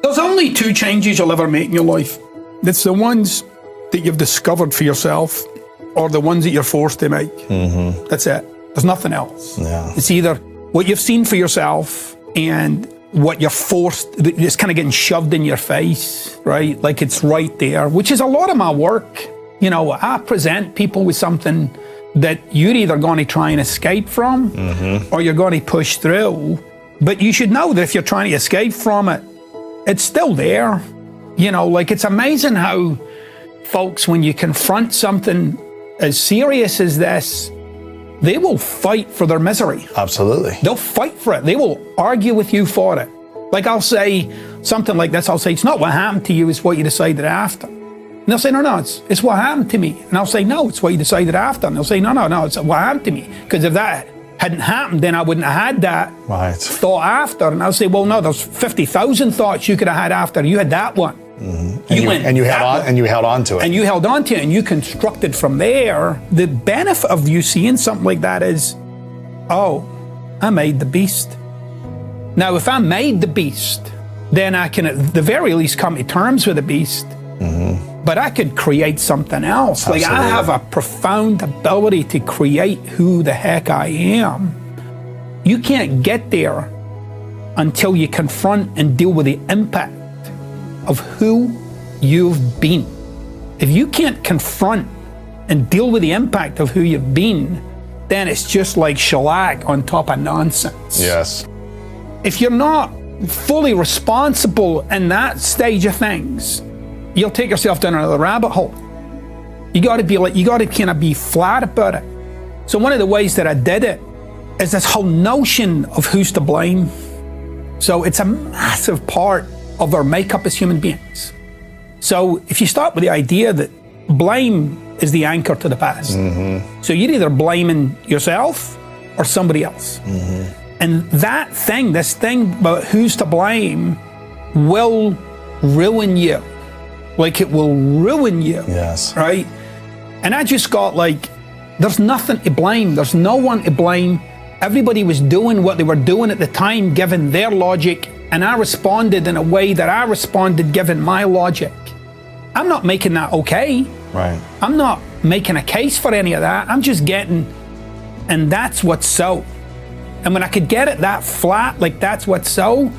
There's only two changes you'll ever make in your life. It's the ones that you've discovered for yourself or the ones that you're forced to make. Mm-hmm. That's it. There's nothing else. Yeah. It's either what you've seen for yourself and what you're forced, it's kind of getting shoved in your face, right? Like it's right there, which is a lot of my work. You know, I present people with something that you're either going to try and escape from or you're going to push through. But you should know that if you're trying to escape from it, it's still there. You know, like it's amazing how folks, when you confront something as serious as this, they will fight for their misery. Absolutely. They'll fight for it. They will argue with you for it. Like I'll say something like this. I'll say, it's not what happened to you, it's what you decided after. And they'll say, no, it's what happened to me. And I'll say, no, it's what you decided after. And they'll say, no, it's what happened to me. Because if that hadn't happened, then I wouldn't have had that thought after. And I'll say, well, no, there's 50,000 thoughts you could have had after. You had that one. Mm-hmm. And you held on to it. And you held on to it, and you constructed from there. The benefit of you seeing something like that is, oh, I made the beast. Now, if I made the beast, then I can at the very least come to terms with the beast. Mm-hmm. But I could create something else. Absolutely. Like I have a profound ability to create who the heck I am. You can't get there until you confront and deal with the impact of who you've been. If you can't confront and deal with the impact of who you've been, then it's just like shellac on top of nonsense. Yes. If you're not fully responsible in that stage of things, you'll take yourself down another rabbit hole. You gotta kind of be flat about it. So one of the ways that I did it is this whole notion of who's to blame. So it's a massive part of our makeup as human beings. So if you start with the idea that blame is the anchor to the past. Mm-hmm. So you're either blaming yourself or somebody else. Mm-hmm. And that thing, this thing about who's to blame will ruin you. Like it will ruin you. Yes. Right? And I just got like, there's nothing to blame. There's no one to blame. Everybody was doing what they were doing at the time, given their logic. And I responded in a way that I responded given my logic. I'm not making that okay. Right. I'm not making a case for any of that. I'm just getting, and that's what's so. And when I could get it that flat, like that's what's so,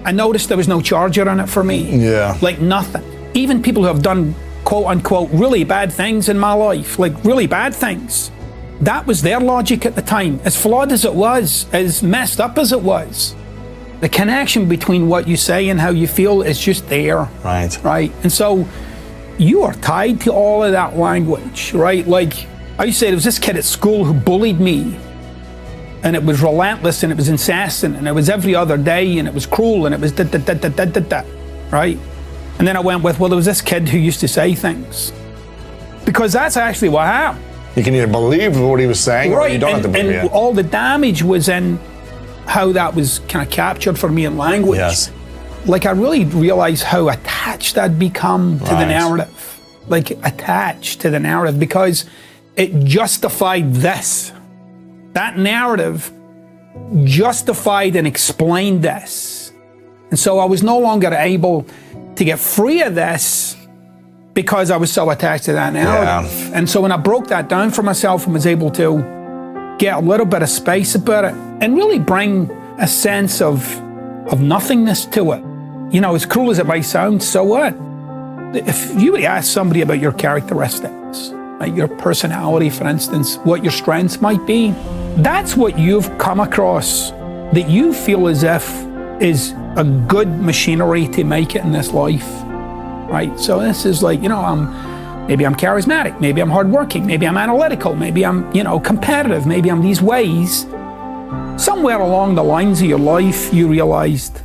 I noticed there was no charger on it for me. Yeah. Like nothing. Even people who have done quote unquote really bad things in my life, like really bad things, that was their logic at the time. As flawed as it was, as messed up as it was, the connection between what you say and how you feel is just there. Right. Right. And so you are tied to all of that language, right? Like I used to say, there was this kid at school who bullied me, and it was relentless, and it was incessant, and it was every other day, and it was cruel, and it was right? And then I went with, well, there was this kid who used to say things. Because that's actually what happened. You can either believe what he was saying or you don't have to believe it. And all the damage was in how that was kind of captured for me in language. Yes. Like I really realized how attached I'd become to the narrative. Like attached to the narrative because it justified this. That narrative justified and explained this. And so I was no longer able to get free of this because I was so attached to that narrative. Yeah. And so when I broke that down for myself and was able to get a little bit of space about it and really bring a sense of nothingness to it. You know, as cruel as it might sound, so what? If you would ask somebody about your characteristics, like your personality, for instance, what your strengths might be, that's what you've come across that you feel as if is a good machinery to make it in this life, right? So this is like, you know, maybe I'm charismatic, maybe I'm hardworking, maybe I'm analytical, maybe I'm, you know, competitive, maybe I'm these ways. Somewhere along the lines of your life, you realized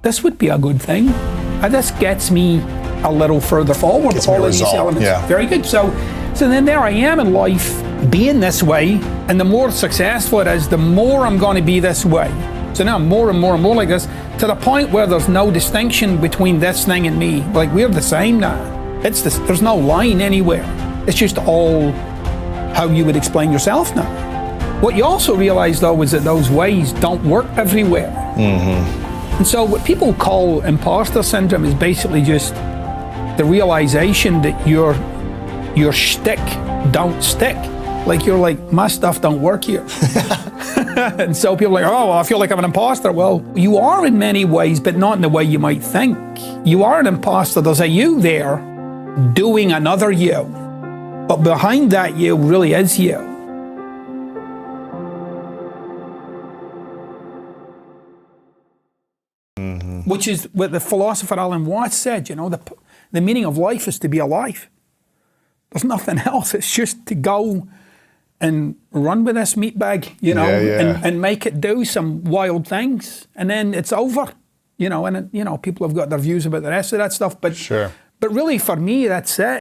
this would be a good thing. And this gets me a little further forward. Gets all of these elements. Yeah. Very good. So then there I am in life, being this way, and the more successful it is, the more I'm going to be this way. So now I'm more and more and more like this, to the point where there's no distinction between this thing and me. Like we're the same now. It's this, there's no line anywhere. It's just all how you would explain yourself now. What you also realize though is that those ways don't work everywhere. Mm-hmm. And so what people call imposter syndrome is basically just the realization that your shtick don't stick. Like you're like, my stuff don't work here. And so people are like, oh, well, I feel like I'm an imposter. Well, you are in many ways, but not in the way you might think. You are an imposter. There's a you there doing another you. But behind that you really is you. Which is what the philosopher Alan Watts said, you know, the meaning of life is to be alive. There's nothing else. It's just to go and run with this meat bag, you know, and make it do some wild things. And then it's over, you know, and, you know, people have got their views about the rest of that stuff. But, sure. But really for me, that's it.